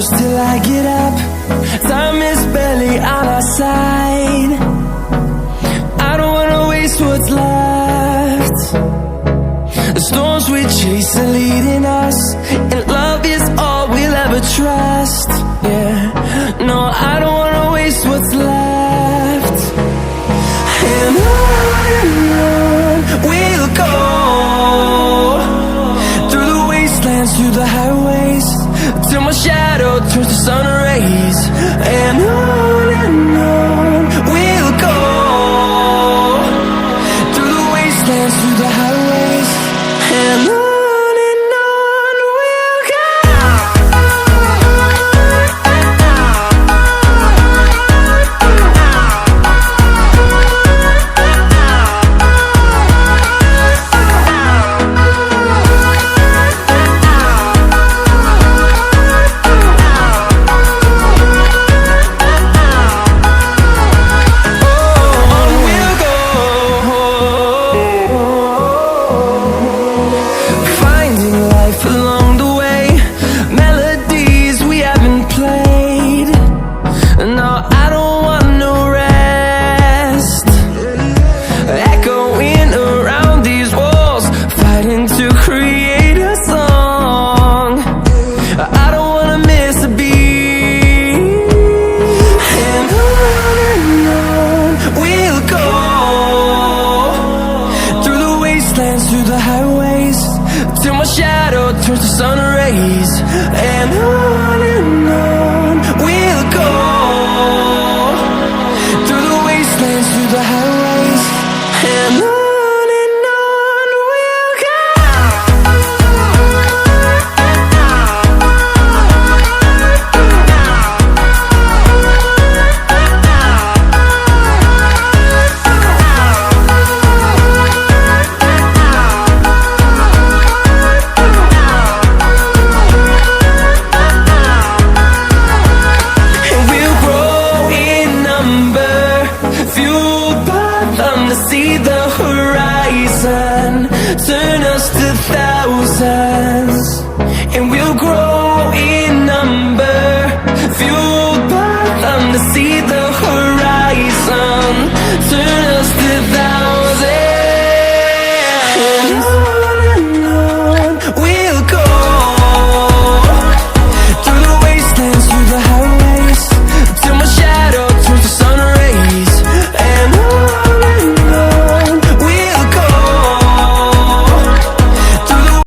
close till I get up. Time is barely on our side. I don't wanna waste what's left. The storms we chase are leading us, and love is all we'll ever trust. Yeah, no, I don't wanna waste what's left. And on we'll go, through the wastelands, through the highways, till my shadow turns to sun rays. And on we'll go, through the wastelands, through the highways, and on we'll go. Through the highways, till my shadow turns to sun rays. And on we'll go, through the wastelands, through the highways, and on we'll go. To see the horizon turn us to thousands, and we'll grow in number, fueled by them to see the